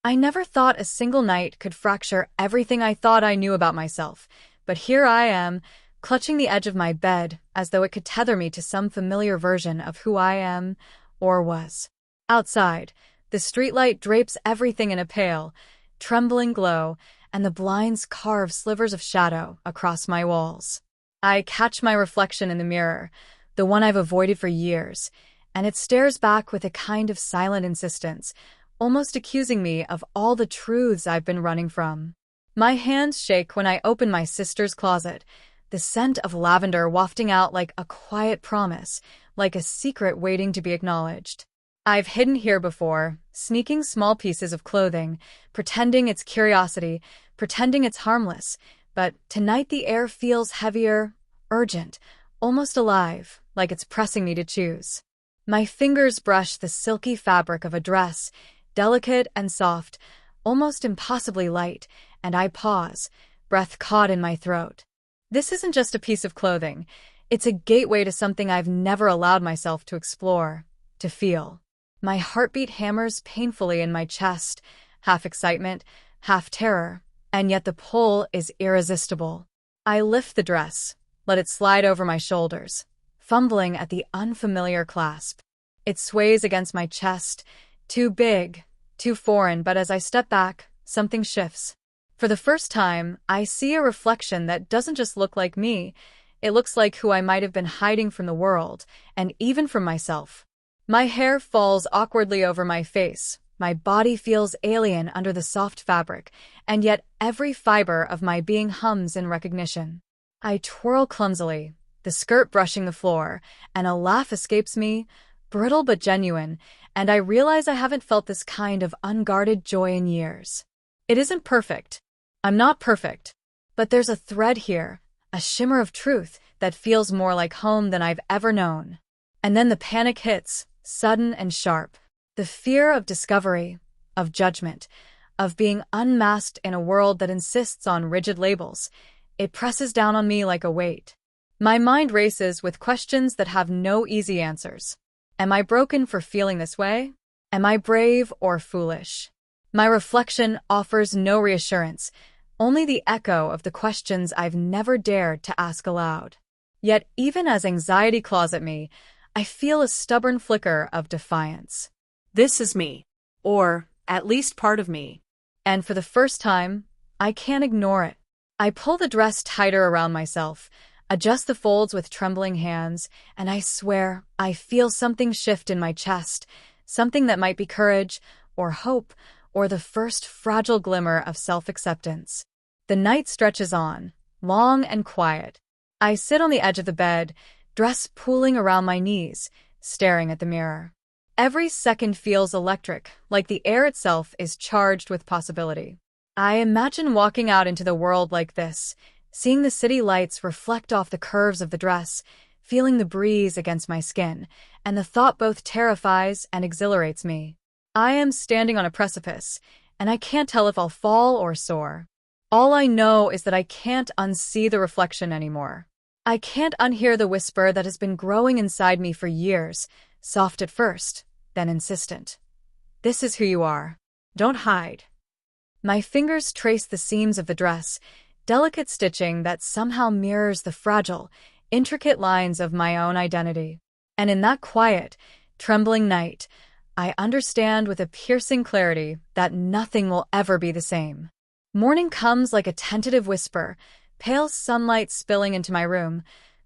I never thought a single night could fracture everything I thought I knew about myself, but here I am, clutching the edge of my bed as though it could tether me to some familiar version of who I am or was. Outside, the streetlight drapes everything in a pale, trembling glow, and the blinds carve slivers of shadow across my walls. I catch my reflection in the mirror, the one I've avoided for years, and it stares back with a kind of silent insistence, almost accusing me of all the truths I've been running from. My hands shake when I open my sister's closet, the scent of lavender wafting out like a quiet promise, like a secret waiting to be acknowledged. I've hidden here before, sneaking small pieces of clothing, pretending it's curiosity, pretending it's harmless, but tonight the air feels heavier, urgent, almost alive, like it's pressing me to choose. My fingers brush the silky fabric of a dress, delicate and soft, almost impossibly light, and I pause, breath caught in my throat. This isn't just a piece of clothing. It's a gateway to something I've never allowed myself to explore, to feel. My heartbeat hammers painfully in my chest, half excitement, half terror, and yet the pull is irresistible. I lift the dress, let it slide over my shoulders, fumbling at the unfamiliar clasp. It sways against my chest, too big, too foreign, but as I step back, something shifts. For the first time, I see a reflection that doesn't just look like me. It looks like who I might have been hiding from the world, and even from myself. My hair falls awkwardly over my face. My body feels alien under the soft fabric, and yet every fiber of my being hums in recognition. I twirl clumsily, the skirt brushing the floor, and a laugh escapes me, brittle but genuine, and I realize I haven't felt this kind of unguarded joy in years. It isn't perfect. I'm not perfect. But there's a thread here, a shimmer of truth that feels more like home than I've ever known. And then the panic hits, sudden and sharp. The fear of discovery, of judgment, of being unmasked in a world that insists on rigid labels. It presses down on me like a weight. My mind races with questions that have no easy answers. Am I broken for feeling this way? Am I brave or foolish? My reflection offers no reassurance, only the echo of the questions I've never dared to ask aloud. Yet even as anxiety claws at me, I feel a stubborn flicker of defiance. This is me. Or, at least part of me. And for the first time, I can't ignore it. I pull the dress tighter around myself, adjust the folds with trembling hands, and I swear I feel something shift in my chest, something that might be courage, or hope, or the first fragile glimmer of self-acceptance. The night stretches on, long and quiet. I sit on the edge of the bed, dress pooling around my knees, staring at the mirror. Every second feels electric, like the air itself is charged with possibility. I imagine walking out into the world like this, seeing the city lights reflect off the curves of the dress, feeling the breeze against my skin, and the thought both terrifies and exhilarates me. I am standing on a precipice, and I can't tell if I'll fall or soar. All I know is that I can't unsee the reflection anymore. I can't unhear the whisper that has been growing inside me for years, soft at first, then insistent. This is who you are. Don't hide. My fingers trace the seams of the dress, delicate stitching that somehow mirrors the fragile, intricate lines of my own identity. And in that quiet, trembling night, I understand with a piercing clarity that nothing will ever be the same. Morning comes like a tentative whisper, pale sunlight spilling into my room,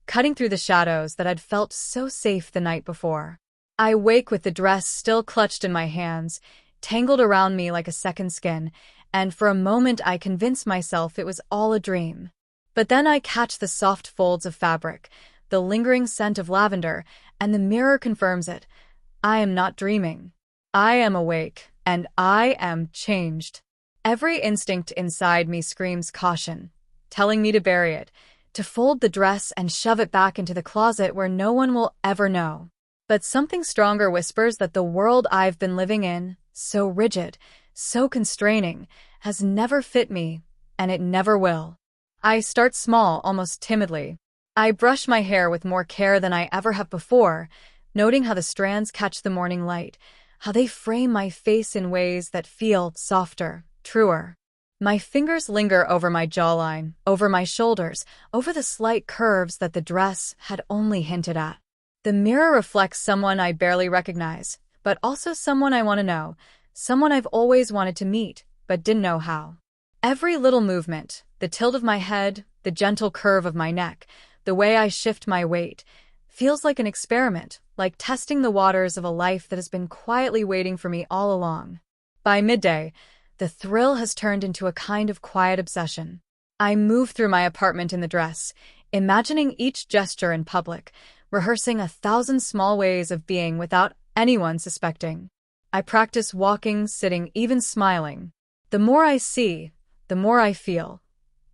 cutting through the shadows that I'd felt so safe the night before. I wake with the dress still clutched in my hands, tangled around me like a second skin, and for a moment I convince myself it was all a dream. But then I catch the soft folds of fabric, the lingering scent of lavender, and the mirror confirms it. I am not dreaming. I am awake, and I am changed. Every instinct inside me screams caution, telling me to bury it, to fold the dress and shove it back into the closet where no one will ever know. But something stronger whispers that the world I've been living in, so rigid, so constraining, has never fit me, and it never will. I start small, almost timidly. I brush my hair with more care than I ever have before, noting how the strands catch the morning light, how they frame my face in ways that feel softer, truer. My fingers linger over my jawline, over my shoulders, over the slight curves that the dress had only hinted at. The mirror reflects someone I barely recognize, but also someone I want to know, someone I've always wanted to meet, but didn't know how. Every little movement, the tilt of my head, the gentle curve of my neck, the way I shift my weight, feels like an experiment, like testing the waters of a life that has been quietly waiting for me all along. By midday, the thrill has turned into a kind of quiet obsession. I move through my apartment in the dress, imagining each gesture in public, rehearsing 1,000 small ways of being without anyone suspecting. I practice walking, sitting, even smiling. The more I see, the more I feel.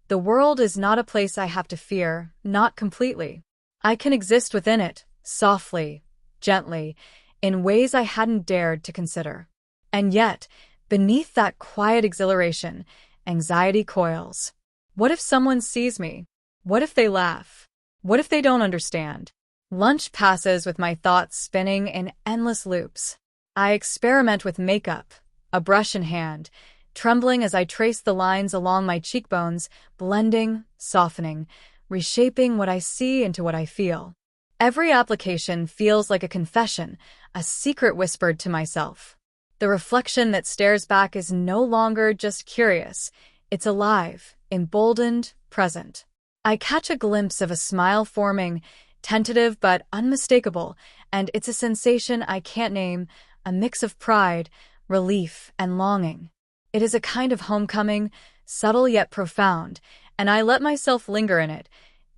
The world is not a place I have to fear, not completely. I can exist within it, softly, gently, in ways I hadn't dared to consider. And yet, beneath that quiet exhilaration, anxiety coils. What if someone sees me? What if they laugh? What if they don't understand? Lunch passes with my thoughts spinning in endless loops. I experiment with makeup, a brush in hand, trembling as I trace the lines along my cheekbones, blending, softening, reshaping what I see into what I feel. Every application feels like a confession, a secret whispered to myself. The reflection that stares back is no longer just curious, it's alive, emboldened, present. I catch a glimpse of a smile forming, tentative but unmistakable, and it's a sensation I can't name, a mix of pride, relief, and longing. It is a kind of homecoming, subtle yet profound, and I let myself linger in it,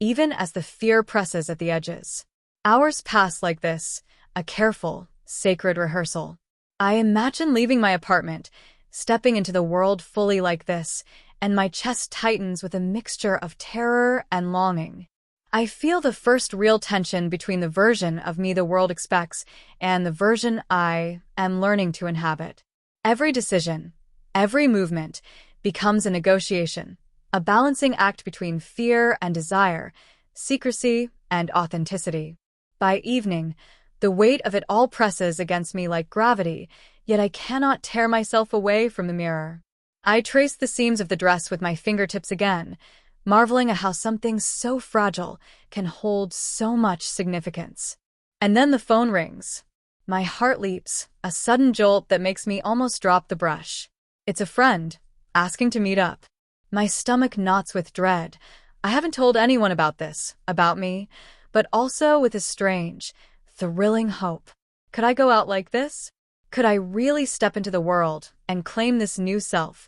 even as the fear presses at the edges. Hours pass like this, a careful, sacred rehearsal. I imagine leaving my apartment, stepping into the world fully like this, and my chest tightens with a mixture of terror and longing. I feel the first real tension between the version of me the world expects and the version I am learning to inhabit. Every decision, every movement, becomes a negotiation, a balancing act between fear and desire, secrecy and authenticity. By evening, the weight of it all presses against me like gravity, yet I cannot tear myself away from the mirror. I trace the seams of the dress with my fingertips again, marveling at how something so fragile can hold so much significance. And then the phone rings. My heart leaps, a sudden jolt that makes me almost drop the brush. It's a friend, asking to meet up. My stomach knots with dread. I haven't told anyone about this, about me, but also with a strange, thrilling hope. Could I go out like this? Could I really step into the world and claim this new self,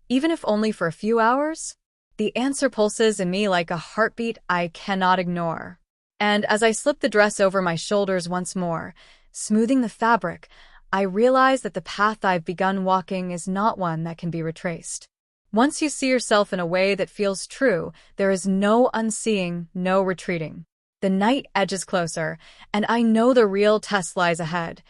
even if only for a few hours? The answer pulses in me like a heartbeat I cannot ignore. And as I slip the dress over my shoulders once more, smoothing the fabric, I realize that the path I've begun walking is not one that can be retraced. Once you see yourself in a way that feels true, there is no unseeing, no retreating. The night edges closer, and I know the real test lies ahead,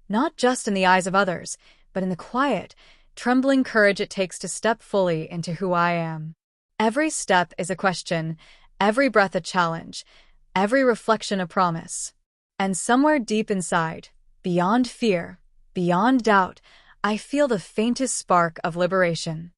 not just in the eyes of others, but in the quiet, trembling courage it takes to step fully into who I am. Every step is a question, every breath a challenge, every reflection a promise. And somewhere deep inside, beyond fear, beyond doubt, I feel the faintest spark of liberation.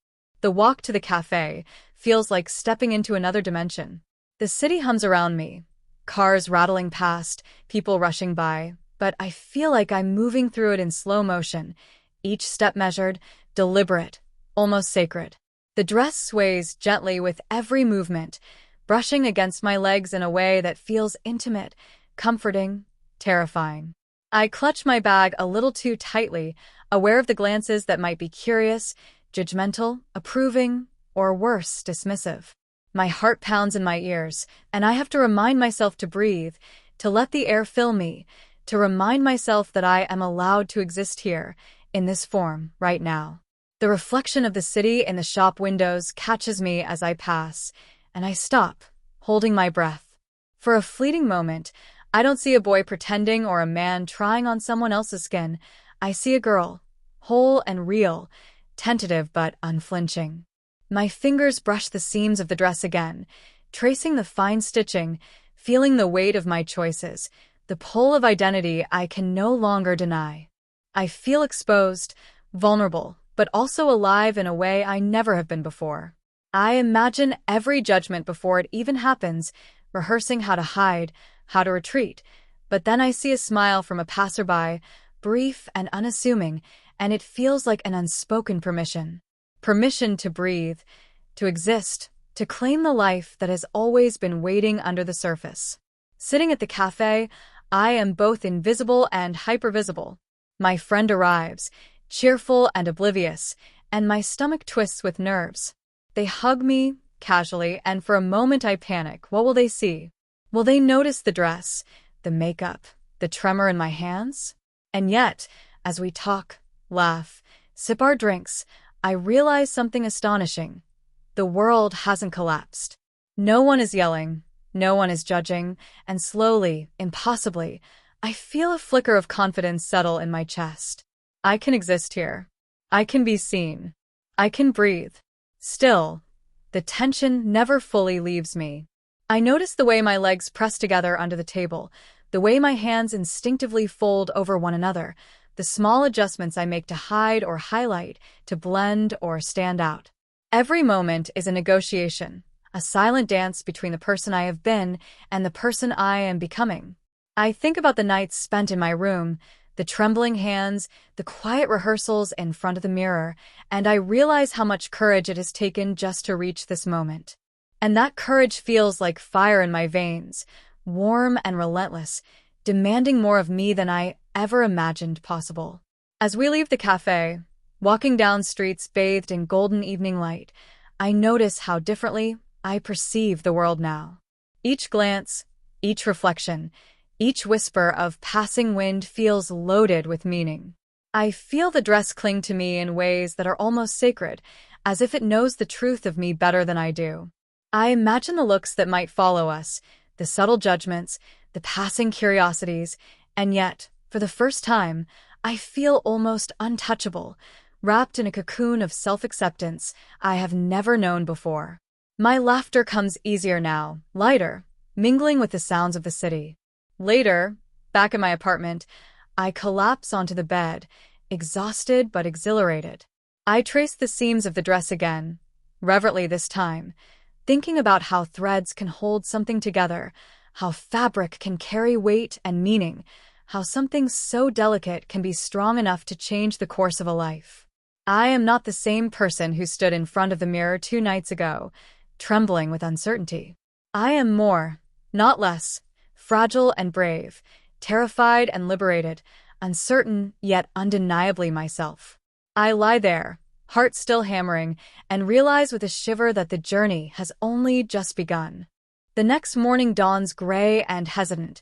The walk to the cafe feels like stepping into another dimension. The city hums around me, cars rattling past, people rushing by, but I feel like I'm moving through it in slow motion, each step measured, deliberate, almost sacred. The dress sways gently with every movement, brushing against my legs in a way that feels intimate, comforting, terrifying. I clutch my bag a little too tightly, aware of the glances that might be curious, judgmental, approving, or worse, dismissive. My heart pounds in my ears, and I have to remind myself to breathe, to let the air fill me, to remind myself that I am allowed to exist here, in this form, right now. The reflection of the city in the shop windows catches me as I pass, and I stop, holding my breath. For a fleeting moment, I don't see a boy pretending or a man trying on someone else's skin. I see a girl, whole and real, tentative but unflinching. My fingers brush the seams of the dress again, tracing the fine stitching, feeling the weight of my choices, the pull of identity I can no longer deny. I feel exposed, vulnerable, but also alive in a way I never have been before. I imagine every judgment before it even happens, rehearsing how to hide, how to retreat. But then I see a smile from a passerby, brief and unassuming, and it feels like an unspoken permission. Permission to breathe, to exist, to claim the life that has always been waiting under the surface. Sitting at the cafe, I am both invisible and hypervisible. My friend arrives, cheerful and oblivious, and my stomach twists with nerves. They hug me, casually, and for a moment I panic. What will they see? Will they notice the dress, the makeup, the tremor in my hands? And yet, as we talk, laugh, sip our drinks, I realize something astonishing. The world hasn't collapsed. No one is yelling, no one is judging, and slowly, impossibly, I feel a flicker of confidence settle in my chest. I can exist here. I can be seen. I can breathe. Still, the tension never fully leaves me. I notice the way my legs press together under the table, the way my hands instinctively fold over one another, the small adjustments I make to hide or highlight, to blend or stand out. Every moment is a negotiation, a silent dance between the person I have been and the person I am becoming. I think about the nights spent in my room, the trembling hands, the quiet rehearsals in front of the mirror, and I realize how much courage it has taken just to reach this moment. And that courage feels like fire in my veins, warm and relentless, demanding more of me than I ever imagined possible. As we leave the cafe, walking down streets bathed in golden evening light, I notice how differently I perceive the world now. Each glance, each reflection, each whisper of passing wind feels loaded with meaning. I feel the dress cling to me in ways that are almost sacred, as if it knows the truth of me better than I do. I imagine the looks that might follow us, the subtle judgments, the passing curiosities, and yet, for the first time, I feel almost untouchable, wrapped in a cocoon of self-acceptance I have never known before. My laughter comes easier now, lighter, mingling with the sounds of the city. Later, back in my apartment, I collapse onto the bed, exhausted but exhilarated. I trace the seams of the dress again, reverently this time, thinking about how threads can hold something together, how fabric can carry weight and meaning, how something so delicate can be strong enough to change the course of a life. I am not the same person who stood in front of the mirror 2 nights ago, trembling with uncertainty. I am more, not less, fragile and brave, terrified and liberated, uncertain yet undeniably myself. I lie there, heart still hammering, and realize with a shiver that the journey has only just begun. The next morning dawns gray and hesitant,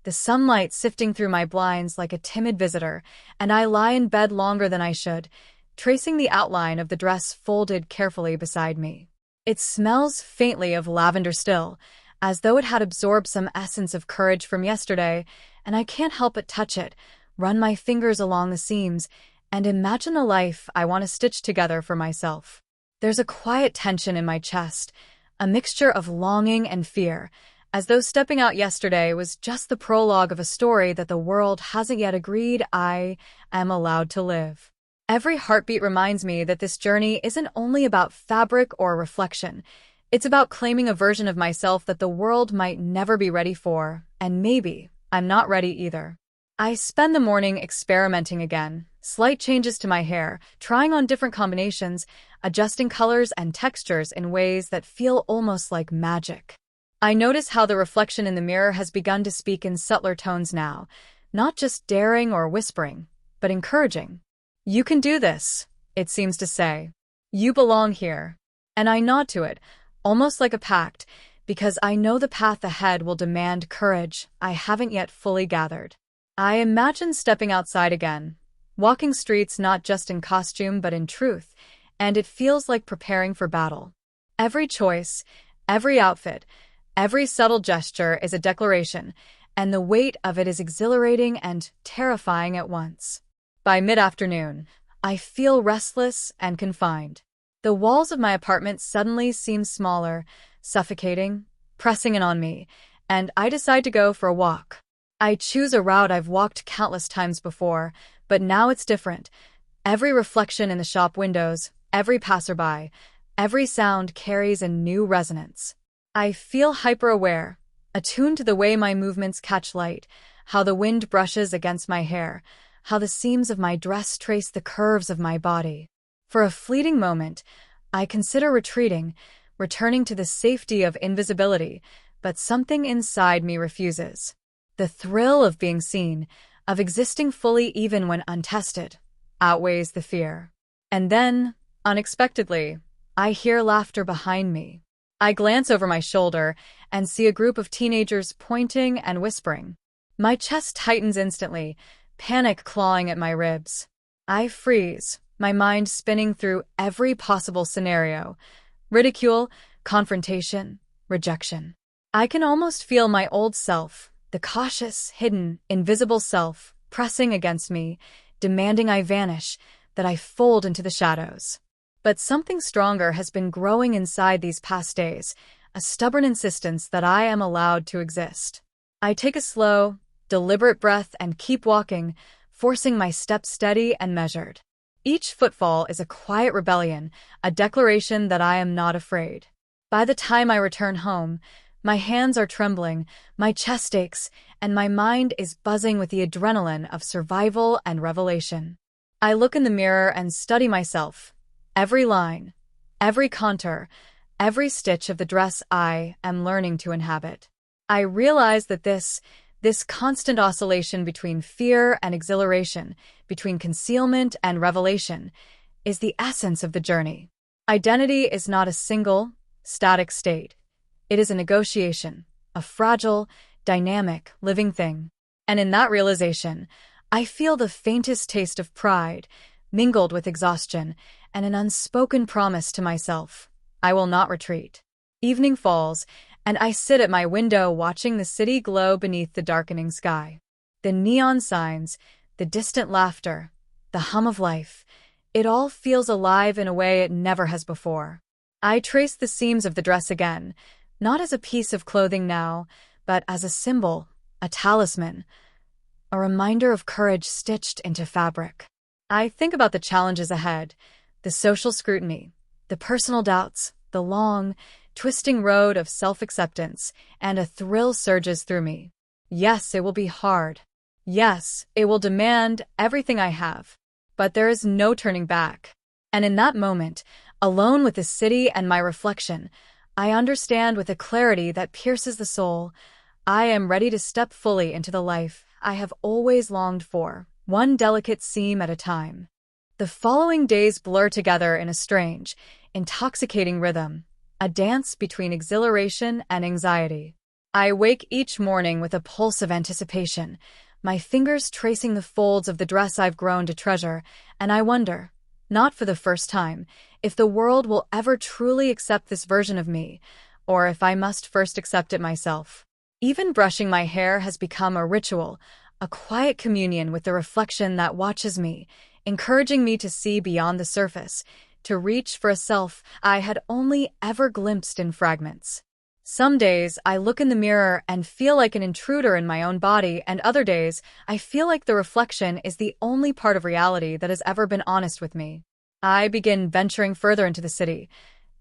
the sunlight sifting through my blinds like a timid visitor, and I lie in bed longer than I should, tracing the outline of the dress folded carefully beside me. It smells faintly of lavender still, as though it had absorbed some essence of courage from yesterday, and I can't help but touch it, run my fingers along the seams, and imagine the life I want to stitch together for myself. There's a quiet tension in my chest, a mixture of longing and fear, as though stepping out yesterday was just the prologue of a story that the world hasn't yet agreed I am allowed to live. Every heartbeat reminds me that this journey isn't only about fabric or reflection. It's about claiming a version of myself that the world might never be ready for, and maybe I'm not ready either. I spend the morning experimenting again, slight changes to my hair, trying on different combinations, adjusting colors and textures in ways that feel almost like magic. I notice how the reflection in the mirror has begun to speak in subtler tones now, not just daring or whispering, but encouraging. You can do this, it seems to say. You belong here. And I nod to it, almost like a pact, because I know the path ahead will demand courage I haven't yet fully gathered. I imagine stepping outside again, walking streets not just in costume but in truth, and it feels like preparing for battle. Every choice, every outfit, every subtle gesture is a declaration, and the weight of it is exhilarating and terrifying at once. By mid-afternoon, I feel restless and confined. The walls of my apartment suddenly seem smaller, suffocating, pressing in on me, and I decide to go for a walk. I choose a route I've walked countless times before, But now it's different. Every reflection in the shop windows, every passerby, every sound carries a new resonance. I feel hyper-aware, attuned to the way my movements catch light, how the wind brushes against my hair, how the seams of my dress trace the curves of my body. For a fleeting moment, I consider retreating, returning to the safety of invisibility, but something inside me refuses. The thrill of being seen, of existing fully even when untested, outweighs the fear. And then, unexpectedly, I hear laughter behind me. I glance over my shoulder and see a group of teenagers pointing and whispering. My chest tightens instantly, panic clawing at my ribs. I freeze, my mind spinning through every possible scenario. Ridicule, confrontation, rejection. I can almost feel my old self, the cautious, hidden, invisible self, pressing against me, demanding I vanish, that I fold into the shadows. But something stronger has been growing inside these past days, a stubborn insistence that I am allowed to exist. I take a slow, deliberate breath and keep walking, forcing my steps steady and measured. Each footfall is a quiet rebellion, a declaration that I am not afraid. By the time I return home, my hands are trembling, my chest aches, and my mind is buzzing with the adrenaline of survival and revelation. I look in the mirror and study myself. Every line, every contour, every stitch of the dress I am learning to inhabit. I realize that this constant oscillation between fear and exhilaration, between concealment and revelation, is the essence of the journey. Identity is not a single, static state. It is a negotiation, a fragile, dynamic, living thing. And in that realization, I feel the faintest taste of pride, mingled with exhaustion, and an unspoken promise to myself. I will not retreat. Evening falls, and I sit at my window watching the city glow beneath the darkening sky. The neon signs, the distant laughter, the hum of life, it all feels alive in a way it never has before. I trace the seams of the dress again, not as a piece of clothing now, but as a symbol, a talisman, a reminder of courage stitched into fabric. I think about the challenges ahead, the social scrutiny, the personal doubts, the long, twisting road of self-acceptance, and a thrill surges through me. Yes, it will be hard. Yes, it will demand everything I have. But there is no turning back. And in that moment, alone with the city and my reflection, I understand with a clarity that pierces the soul, I am ready to step fully into the life I have always longed for, one delicate seam at a time. The following days blur together in a strange, intoxicating rhythm, a dance between exhilaration and anxiety. I wake each morning with a pulse of anticipation, my fingers tracing the folds of the dress I've grown to treasure, and I wonder, not for the first time, if the world will ever truly accept this version of me, or if I must first accept it myself. Even brushing my hair has become a ritual, a quiet communion with the reflection that watches me, encouraging me to see beyond the surface, to reach for a self I had only ever glimpsed in fragments. Some days I look in the mirror and feel like an intruder in my own body, and other days I feel like the reflection is the only part of reality that has ever been honest with me. I begin venturing further into the city,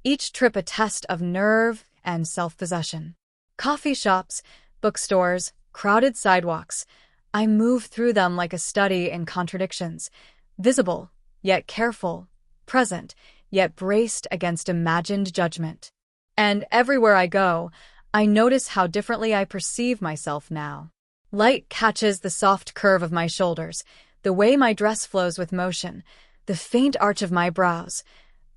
each trip a test of nerve and self-possession. Coffee shops, bookstores, crowded sidewalks, I move through them like a study in contradictions, visible, yet careful, present, yet braced against imagined judgment. And everywhere I go, I notice how differently I perceive myself now. Light catches the soft curve of my shoulders, the way my dress flows with motion, the faint arch of my brows.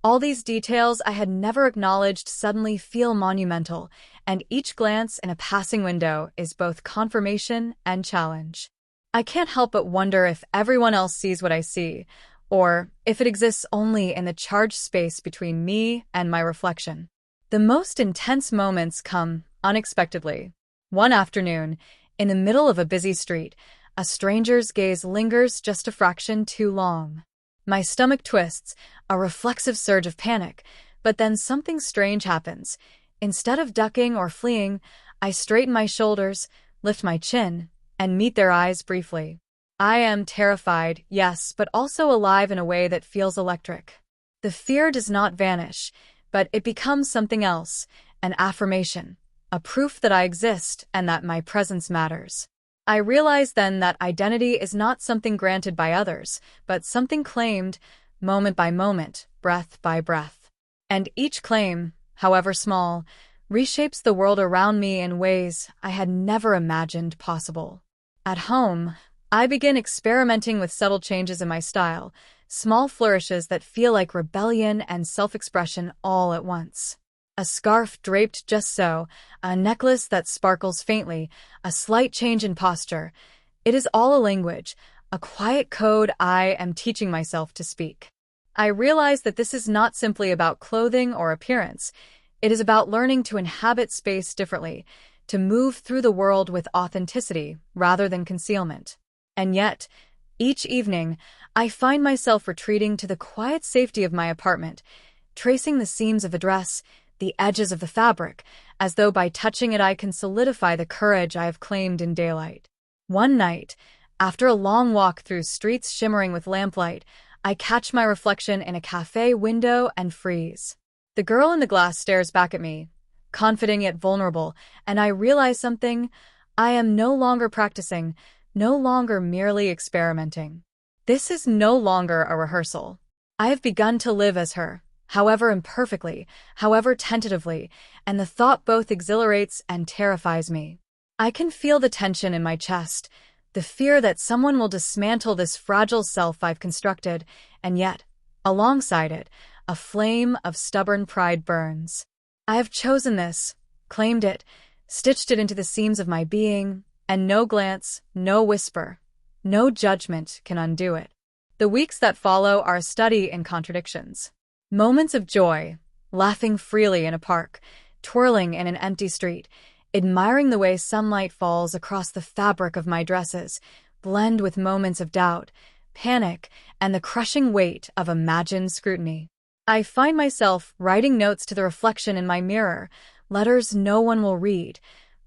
All these details I had never acknowledged suddenly feel monumental, and each glance in a passing window is both confirmation and challenge. I can't help but wonder if everyone else sees what I see, or if it exists only in the charged space between me and my reflection. The most intense moments come unexpectedly. One afternoon, in the middle of a busy street, a stranger's gaze lingers just a fraction too long. My stomach twists, a reflexive surge of panic, but then something strange happens. Instead of ducking or fleeing, I straighten my shoulders, lift my chin, and meet their eyes briefly. I am terrified, yes, but also alive in a way that feels electric. The fear does not vanish, but it becomes something else, an affirmation, a proof that I exist and that my presence matters. I realize then that identity is not something granted by others, but something claimed, moment by moment, breath by breath. And each claim, however small, reshapes the world around me in ways I had never imagined possible. At home, I begin experimenting with subtle changes in my style, small flourishes that feel like rebellion and self-expression all at once. A scarf draped just so, a necklace that sparkles faintly, a slight change in posture. It is all a language, a quiet code I am teaching myself to speak. I realize that this is not simply about clothing or appearance. It is about learning to inhabit space differently, to move through the world with authenticity rather than concealment. And yet, each evening, I find myself retreating to the quiet safety of my apartment, tracing the seams of a dress, the edges of the fabric, as though by touching it I can solidify the courage I have claimed in daylight. One night, after a long walk through streets shimmering with lamplight, I catch my reflection in a cafe window and freeze. The girl in the glass stares back at me, confident yet vulnerable, and I realize something. I am no longer practicing, no longer merely experimenting. This is no longer a rehearsal. I have begun to live as her, however imperfectly, however tentatively, and the thought both exhilarates and terrifies me. I can feel the tension in my chest, the fear that someone will dismantle this fragile self I've constructed, and yet, alongside it, a flame of stubborn pride burns. I have chosen this, claimed it, stitched it into the seams of my being, and no glance, no whisper, no judgment can undo it. The weeks that follow are a study in contradictions. Moments of joy, laughing freely in a park, twirling in an empty street, admiring the way sunlight falls across the fabric of my dresses, blend with moments of doubt, panic, and the crushing weight of imagined scrutiny. I find myself writing notes to the reflection in my mirror, letters no one will read,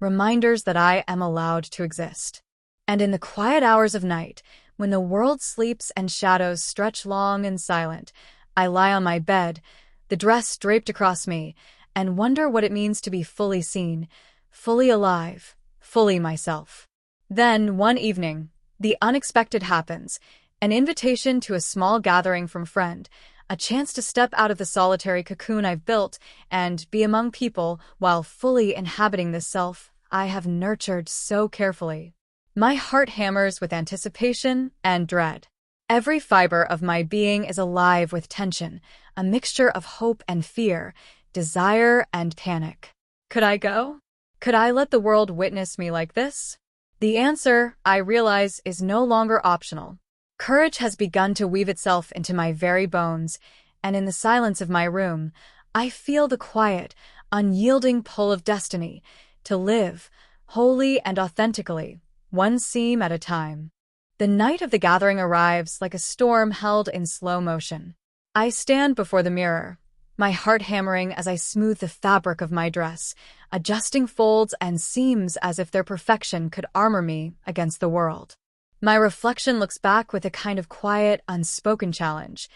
reminders that I am allowed to exist. And in the quiet hours of night, when the world sleeps and shadows stretch long and silent, I lie on my bed, the dress draped across me, and wonder what it means to be fully seen, fully alive, fully myself. Then, one evening, the unexpected happens, an invitation to a small gathering from friend, a chance to step out of the solitary cocoon I've built and be among people while fully inhabiting this self I have nurtured so carefully. My heart hammers with anticipation and dread. Every fiber of my being is alive with tension, a mixture of hope and fear, desire and panic. Could I go? Could I let the world witness me like this? The answer, I realize, is no longer optional. Courage has begun to weave itself into my very bones, and in the silence of my room, I feel the quiet, unyielding pull of destiny to live, wholly and authentically, one seam at a time. The night of the gathering arrives like a storm held in slow motion. I stand before the mirror, my heart hammering as I smooth the fabric of my dress, adjusting folds and seams as if their perfection could armor me against the world. My reflection looks back with a kind of quiet, unspoken challenge.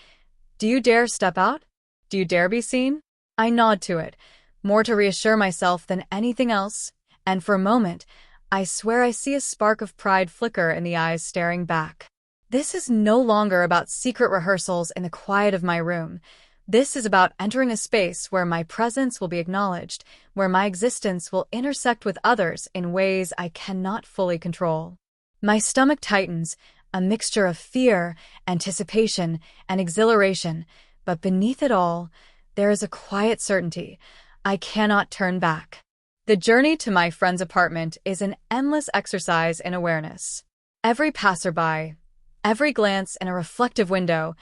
Do you dare step out? Do you dare be seen? I nod to it, more to reassure myself than anything else, and for a moment, I swear I see a spark of pride flicker in the eyes staring back. This is no longer about secret rehearsals in the quiet of my room. This is about entering a space where my presence will be acknowledged, where my existence will intersect with others in ways I cannot fully control. My stomach tightens, a mixture of fear, anticipation, and exhilaration, but beneath it all, there is a quiet certainty. I cannot turn back. The journey to my friend's apartment is an endless exercise in awareness. Every passerby, every glance in a reflective window,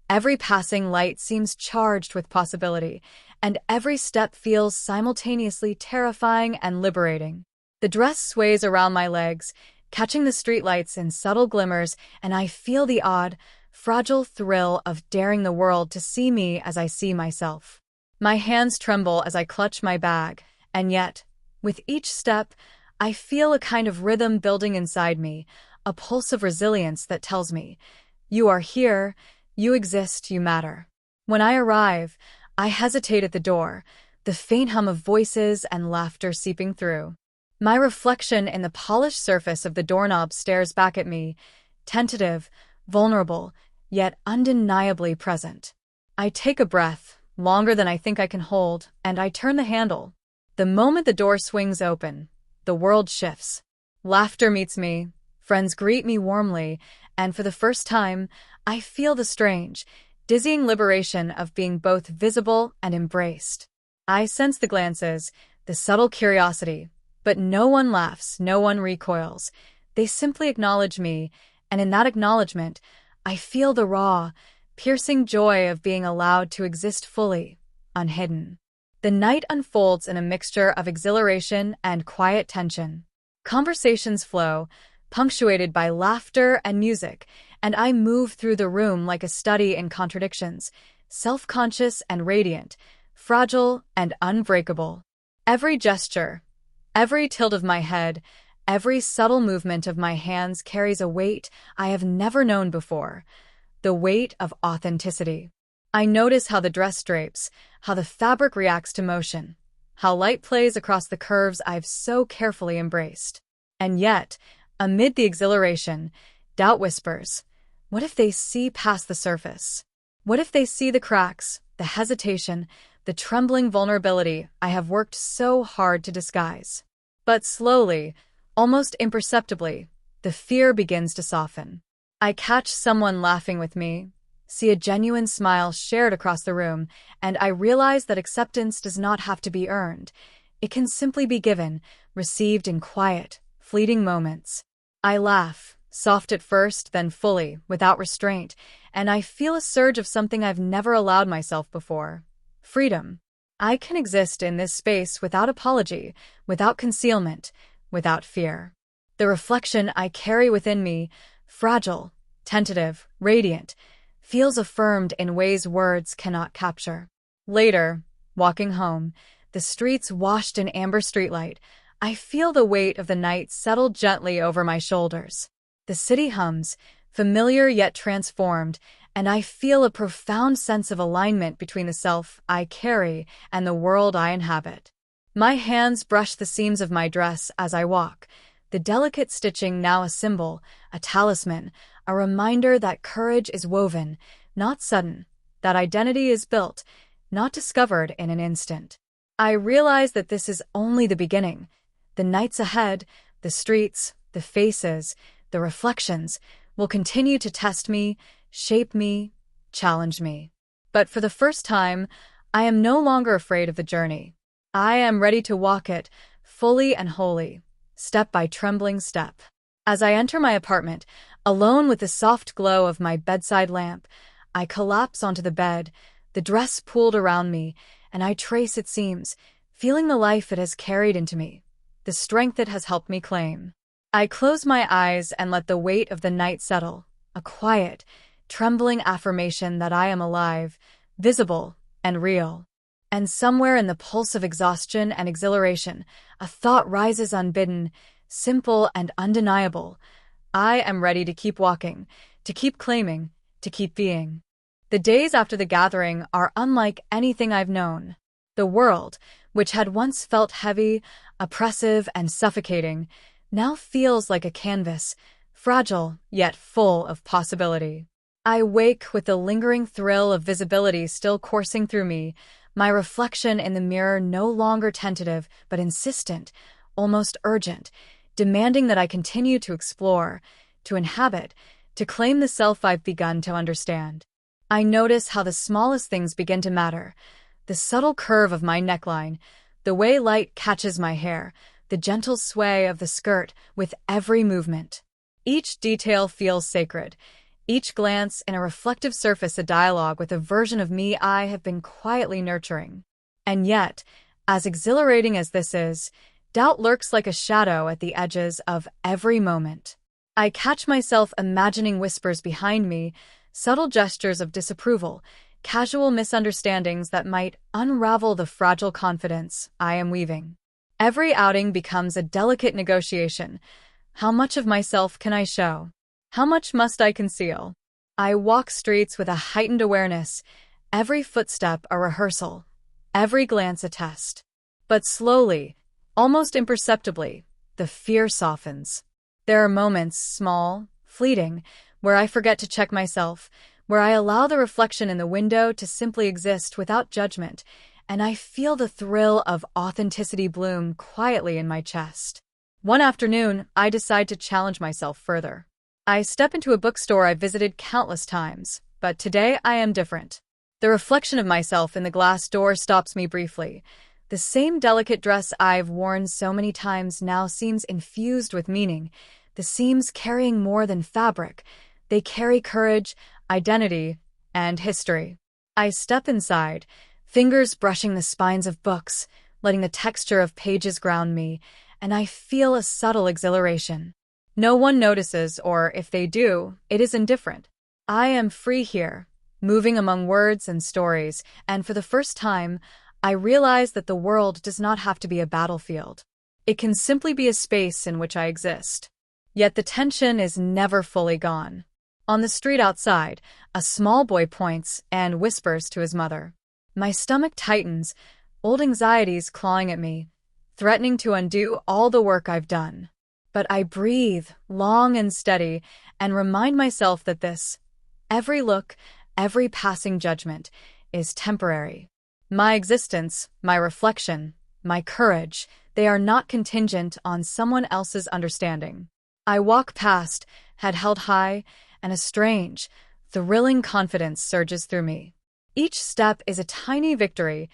every passing light seems charged with possibility, and every step feels simultaneously terrifying and liberating. The dress sways around my legs, catching the streetlights in subtle glimmers, and I feel the odd, fragile thrill of daring the world to see me as I see myself. My hands tremble as I clutch my bag, and yet, with each step, I feel a kind of rhythm building inside me, a pulse of resilience that tells me, you are here, you exist, you matter. When I arrive, I hesitate at the door, the faint hum of voices and laughter seeping through. My reflection in the polished surface of the doorknob stares back at me, tentative, vulnerable, yet undeniably present. I take a breath, longer than I think I can hold, and I turn the handle. The moment the door swings open, the world shifts. Laughter meets me, friends greet me warmly, and for the first time, I feel the strange, dizzying liberation of being both visible and embraced. I sense the glances, the subtle curiosity, but no one laughs, no one recoils. They simply acknowledge me, and in that acknowledgement, I feel the raw, piercing joy of being allowed to exist fully, unhidden. The night unfolds in a mixture of exhilaration and quiet tension. Conversations flow, punctuated by laughter and music, and I move through the room like a study in contradictions, self-conscious and radiant, fragile and unbreakable. Every gesture, every tilt of my head, every subtle movement of my hands carries a weight I have never known before, the weight of authenticity. I notice how the dress drapes, how the fabric reacts to motion, how light plays across the curves I've so carefully embraced. And yet, amid the exhilaration, doubt whispers, what if they see past the surface? What if they see the cracks, the hesitation, the trembling vulnerability I have worked so hard to disguise? But slowly, almost imperceptibly, the fear begins to soften. I catch someone laughing with me, see a genuine smile shared across the room, and I realize that acceptance does not have to be earned. It can simply be given, received in quiet, fleeting moments. I laugh, soft at first, then fully, without restraint, and I feel a surge of something I've never allowed myself before. Freedom. I can exist in this space without apology, without concealment, without fear. The reflection I carry within me, fragile, tentative, radiant, feels affirmed in ways words cannot capture. Later, walking home, the streets washed in amber streetlight, I feel the weight of the night settle gently over my shoulders. The city hums, familiar yet transformed, and I feel a profound sense of alignment between the self I carry and the world I inhabit. My hands brush the seams of my dress as I walk, the delicate stitching now a symbol, a talisman, a reminder that courage is woven, not sudden, that identity is built, not discovered in an instant. I realize that this is only the beginning. The nights ahead, the streets, the faces, the reflections, will continue to test me, shape me, challenge me. But for the first time, I am no longer afraid of the journey. I am ready to walk it, fully and wholly, step by trembling step. As I enter my apartment, alone with the soft glow of my bedside lamp, I collapse onto the bed, the dress pulled around me, and I trace its seams, feeling the life it has carried into me, the strength it has helped me claim. I close my eyes and let the weight of the night settle, a quiet, trembling affirmation that I am alive, visible, and real. And somewhere in the pulse of exhaustion and exhilaration, a thought rises unbidden, simple and undeniable. I am ready to keep walking, to keep claiming, to keep being. The days after the gathering are unlike anything I've known. The world, which had once felt heavy, oppressive, and suffocating, now feels like a canvas, fragile yet full of possibility. I wake with the lingering thrill of visibility still coursing through me, my reflection in the mirror no longer tentative but insistent, almost urgent, demanding that I continue to explore, to inhabit, to claim the self I've begun to understand. I notice how the smallest things begin to matter, the subtle curve of my neckline, the way light catches my hair, the gentle sway of the skirt with every movement. Each detail feels sacred, each glance in a reflective surface a dialogue with a version of me I have been quietly nurturing. And yet, as exhilarating as this is, doubt lurks like a shadow at the edges of every moment. I catch myself imagining whispers behind me, subtle gestures of disapproval, casual misunderstandings that might unravel the fragile confidence I am weaving. Every outing becomes a delicate negotiation, How much of myself can I show? How much must I conceal? I walk streets with a heightened awareness, every footstep a rehearsal, every glance a test. But slowly, almost imperceptibly, the fear softens. There are moments, small, fleeting, where I forget to check myself, where I allow the reflection in the window to simply exist without judgment, and I feel the thrill of authenticity bloom quietly in my chest. One afternoon, I decide to challenge myself further. I step into a bookstore I've visited countless times, but today I am different. The reflection of myself in the glass door stops me briefly. The same delicate dress I've worn so many times now seems infused with meaning, the seams carrying more than fabric. They carry courage, identity, and history. I step inside, fingers brushing the spines of books, letting the texture of pages ground me, and I feel a subtle exhilaration. No one notices, or if they do, it is indifferent. I am free here, moving among words and stories, and for the first time, I realize that the world does not have to be a battlefield. It can simply be a space in which I exist. Yet the tension is never fully gone. On the street outside, a small boy points and whispers to his mother. My stomach tightens, old anxieties clawing at me, threatening to undo all the work I've done. But I breathe, long and steady, and remind myself that every look, every passing judgment, is temporary. My existence, my reflection, my courage, they are not contingent on someone else's understanding. I walk past, head held high, and a strange, thrilling confidence surges through me. Each step is a tiny victory,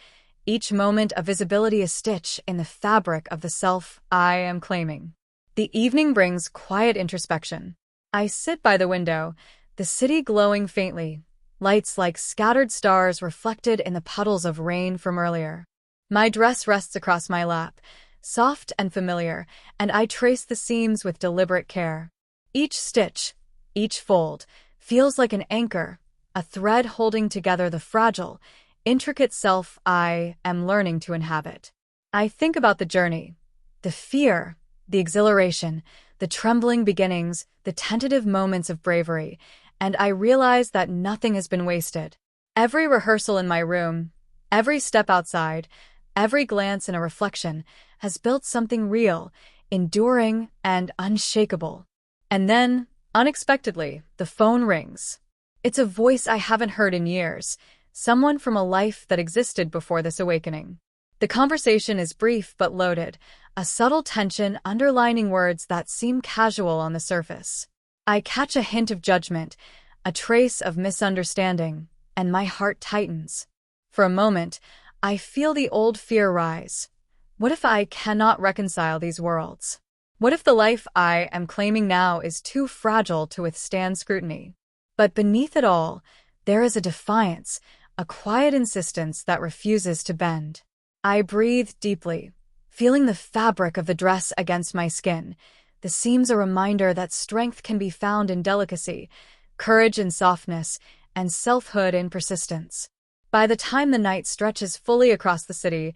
each moment a visibility a stitch in the fabric of the self I am claiming. The evening brings quiet introspection. I sit by the window, the city glowing faintly, lights like scattered stars reflected in the puddles of rain from earlier. My dress rests across my lap, soft and familiar, and I trace the seams with deliberate care. Each stitch, each fold, feels like an anchor, a thread holding together the fragile, intricate self I am learning to inhabit. I think about the journey, the fear, the exhilaration, the trembling beginnings, the tentative moments of bravery, and I realize that nothing has been wasted. Every rehearsal in my room, every step outside, every glance in a reflection has built something real, enduring, and unshakable. And then, unexpectedly, the phone rings. It's a voice I haven't heard in years, someone from a life that existed before this awakening. The conversation is brief but loaded, a subtle tension underlining words that seem casual on the surface. I catch a hint of judgment, a trace of misunderstanding, and my heart tightens. For a moment, I feel the old fear rise. What if I cannot reconcile these worlds? What if the life I am claiming now is too fragile to withstand scrutiny? But beneath it all, there is a defiance, a quiet insistence that refuses to bend. I breathe deeply, feeling the fabric of the dress against my skin. The seams a reminder that strength can be found in delicacy, courage in softness, and selfhood in persistence. By the time the night stretches fully across the city,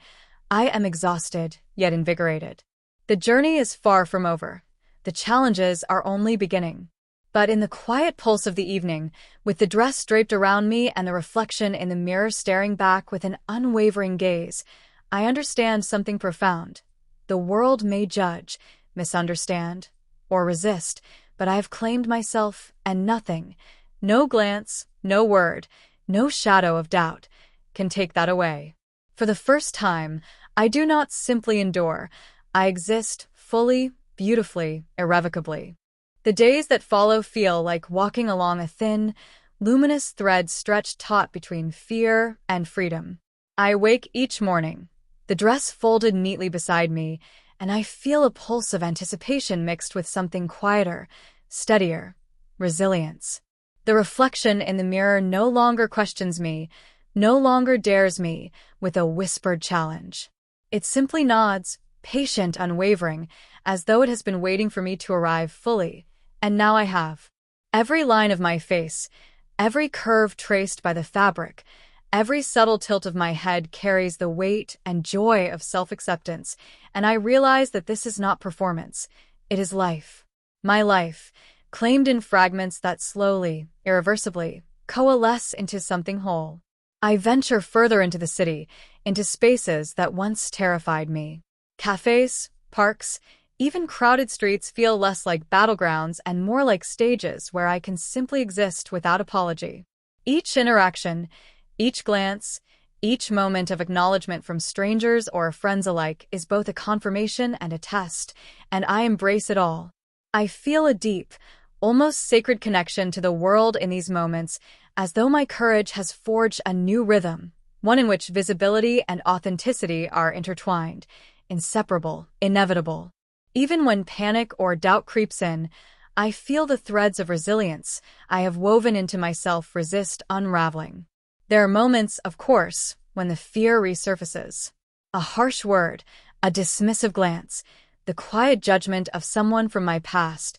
I am exhausted, yet invigorated. The journey is far from over. The challenges are only beginning. But in the quiet pulse of the evening, with the dress draped around me and the reflection in the mirror staring back with an unwavering gaze, I understand something profound. The world may judge, misunderstand, or resist, but I have claimed myself, and nothing, no glance, no word, no shadow of doubt, can take that away. For the first time, I do not simply endure, I exist fully, beautifully, irrevocably. The days that follow feel like walking along a thin, luminous thread stretched taut between fear and freedom. I wake each morning, the dress folded neatly beside me, and I feel a pulse of anticipation mixed with something quieter, steadier, resilience. The reflection in the mirror no longer questions me, no longer dares me with a whispered challenge. It simply nods, patient, unwavering, as though it has been waiting for me to arrive fully. And now I have. Every line of my face, every curve traced by the fabric, every subtle tilt of my head carries the weight and joy of self-acceptance, and I realize that this is not performance, it is life. My life, claimed in fragments that slowly, irreversibly, coalesce into something whole. I venture further into the city, into spaces that once terrified me. Cafes, parks, even crowded streets feel less like battlegrounds and more like stages where I can simply exist without apology. Each interaction, each glance, each moment of acknowledgement from strangers or friends alike is both a confirmation and a test, and I embrace it all. I feel a deep, almost sacred connection to the world in these moments, as though my courage has forged a new rhythm, one in which visibility and authenticity are intertwined, inseparable, inevitable. Even when panic or doubt creeps in, I feel the threads of resilience I have woven into myself resist unraveling. There are moments, of course, when the fear resurfaces. A harsh word, a dismissive glance, the quiet judgment of someone from my past,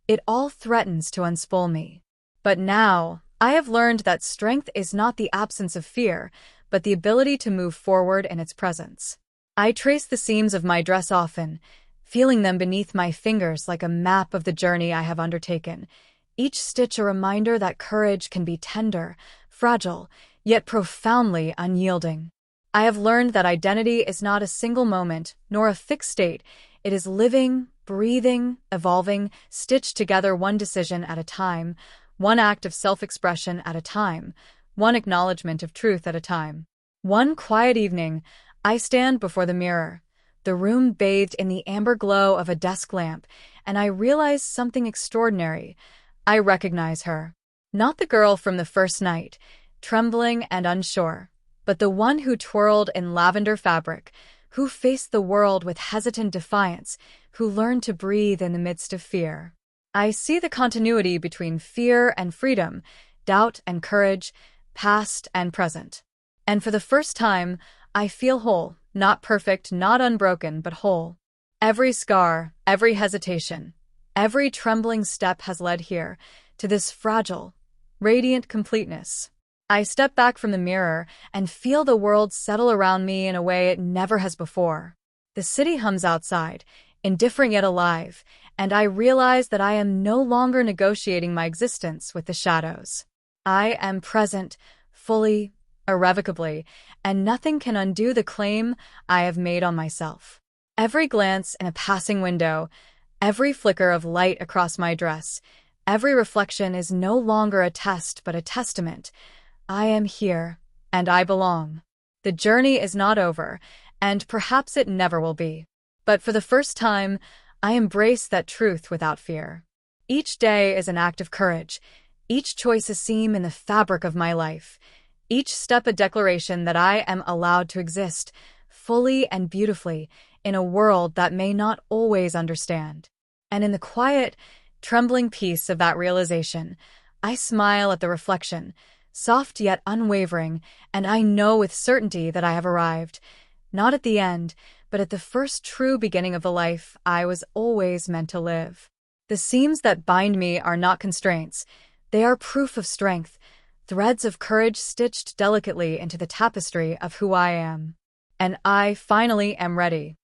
it all threatens to unspool me. But now, I have learned that strength is not the absence of fear, but the ability to move forward in its presence. I trace the seams of my dress often, feeling them beneath my fingers like a map of the journey I have undertaken, each stitch a reminder that courage can be tender, fragile, yet profoundly unyielding. I have learned that identity is not a single moment, nor a fixed state. It is living, breathing, evolving, stitched together one decision at a time, one act of self-expression at a time, one acknowledgement of truth at a time. One quiet evening, I stand before the mirror, the room bathed in the amber glow of a desk lamp, and I realize something extraordinary. I recognize her. Not the girl from the first night, trembling and unsure, but the one who twirled in lavender fabric, who faced the world with hesitant defiance, who learned to breathe in the midst of fear. I see the continuity between fear and freedom, doubt and courage, past and present. And for the first time, I feel whole, not perfect, not unbroken, but whole. Every scar, every hesitation, every trembling step has led here, to this fragile, radiant completeness. I step back from the mirror and feel the world settle around me in a way it never has before. The city hums outside, indifferent yet alive, and I realize that I am no longer negotiating my existence with the shadows. I am present, fully, irrevocably, and nothing can undo the claim I have made on myself. Every glance in a passing window, every flicker of light across my dress, every reflection is no longer a test but a testament. I am here, and I belong. The journey is not over, and perhaps it never will be. But for the first time, I embrace that truth without fear. Each day is an act of courage, each choice a seam in the fabric of my life, each step a declaration that I am allowed to exist, fully and beautifully, in a world that may not always understand. And in the quiet, trembling peace of that realization, I smile at the reflection, soft yet unwavering, and I know with certainty that I have arrived, not at the end, but at the first true beginning of the life I was always meant to live. The seams that bind me are not constraints. They are proof of strength, threads of courage stitched delicately into the tapestry of who I am. And I finally am ready.